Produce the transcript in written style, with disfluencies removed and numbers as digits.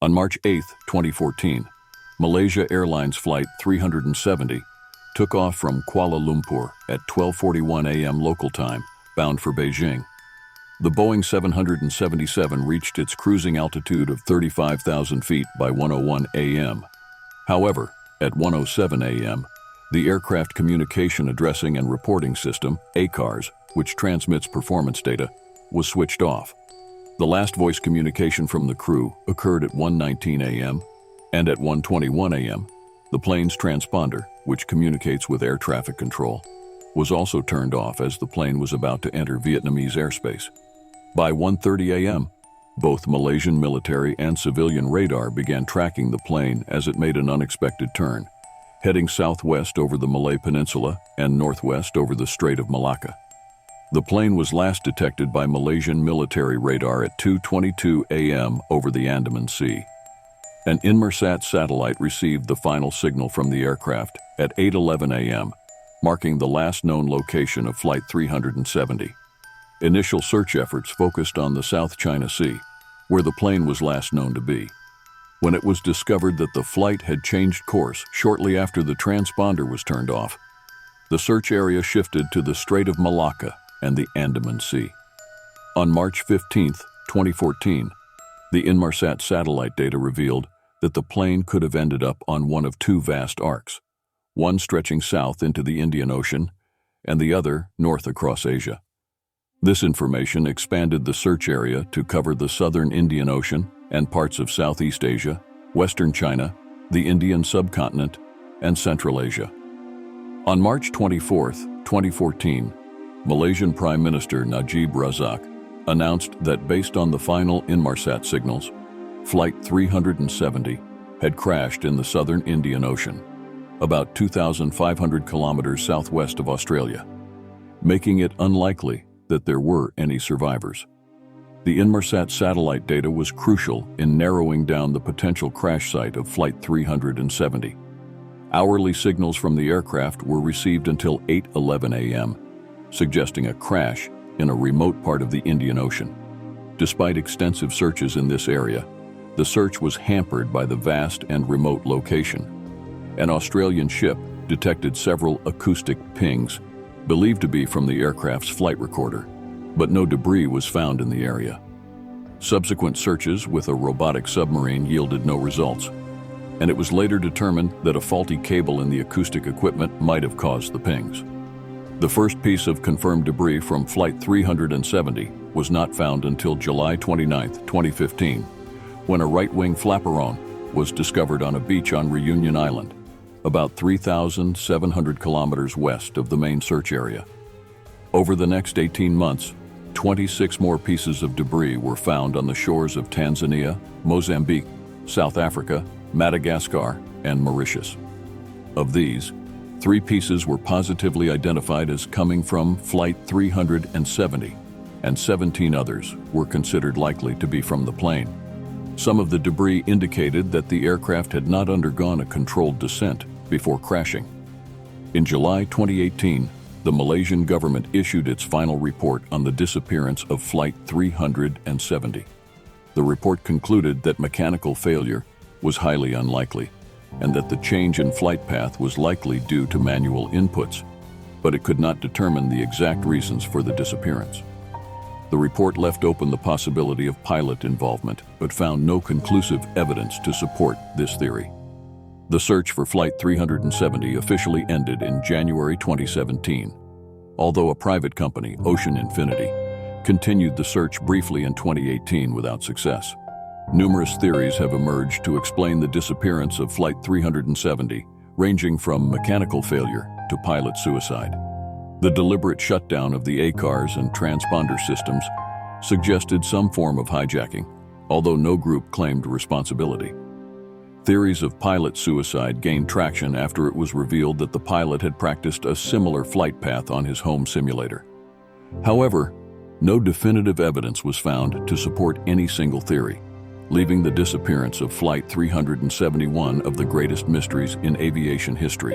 On March 8, 2014, Malaysia Airlines Flight 370 took off from Kuala Lumpur at 12:41 a.m. local time, bound for Beijing. The Boeing 777 reached its cruising altitude of 35,000 feet by 1:01 a.m. However, at 1:07 a.m., the Aircraft Communication Addressing and Reporting System, ACARS, which transmits performance data, was switched off. The last voice communication from the crew occurred at 1:19 a.m., and at 1:21 a.m., the plane's transponder, which communicates with air traffic control, was also turned off as the plane was about to enter Vietnamese airspace. By 1:30 a.m., both Malaysian military and civilian radar began tracking the plane as it made an unexpected turn, heading southwest over the Malay Peninsula and northwest over the Strait of Malacca. The plane was last detected by Malaysian military radar at 2:22 a.m. over the Andaman Sea. An Inmarsat satellite received the final signal from the aircraft at 8:11 a.m., marking the last known location of Flight 370. Initial search efforts focused on the South China Sea, where the plane was last known to be. When it was discovered that the flight had changed course shortly after the transponder was turned off, the search area shifted to the Strait of Malacca and the Andaman Sea. On March 15, 2014, the Inmarsat satellite data revealed that the plane could have ended up on one of two vast arcs, one stretching south into the Indian Ocean and the other north across Asia. This information expanded the search area to cover the southern Indian Ocean and parts of Southeast Asia, Western China, the Indian subcontinent, and Central Asia. On March 24, 2014, Malaysian Prime Minister Najib Razak announced that based on the final Inmarsat signals, Flight 370 had crashed in the southern Indian Ocean, about 2,500 kilometers southwest of Australia, making it unlikely that there were any survivors. The Inmarsat satellite data was crucial in narrowing down the potential crash site of Flight 370. Hourly signals from the aircraft were received until 8:11 a.m., suggesting a crash in a remote part of the Indian Ocean. Despite extensive searches in this area, the search was hampered by the vast and remote location. An Australian ship detected several acoustic pings, believed to be from the aircraft's flight recorder, but no debris was found in the area. Subsequent searches with a robotic submarine yielded no results, and it was later determined that a faulty cable in the acoustic equipment might have caused the pings. The first piece of confirmed debris from Flight 370 was not found until July 29, 2015, when a right-wing flaperon was discovered on a beach on Reunion Island, about 3,700 kilometers west of the main search area. Over the next 18 months, 26 more pieces of debris were found on the shores of Tanzania, Mozambique, South Africa, Madagascar, and Mauritius. Of these, 3 pieces were positively identified as coming from Flight 370, and 17 others were considered likely to be from the plane. Some of the debris indicated that the aircraft had not undergone a controlled descent before crashing. In July 2018, the Malaysian government issued its final report on the disappearance of Flight 370. The report concluded that mechanical failure was highly unlikely, and that the change in flight path was likely due to manual inputs, but it could not determine the exact reasons for the disappearance. The report left open the possibility of pilot involvement, but found no conclusive evidence to support this theory. The search for Flight 370 officially ended in January 2017, although a private company, Ocean Infinity, continued the search briefly in 2018 without success. Numerous theories have emerged to explain the disappearance of Flight 370, ranging from mechanical failure to pilot suicide. The deliberate shutdown of the ACARS and transponder systems suggested some form of hijacking, although no group claimed responsibility. Theories of pilot suicide gained traction after it was revealed that the pilot had practiced a similar flight path on his home simulator. However, no definitive evidence was found to support any single theory, leaving the disappearance of Flight 371 of the greatest mysteries in aviation history.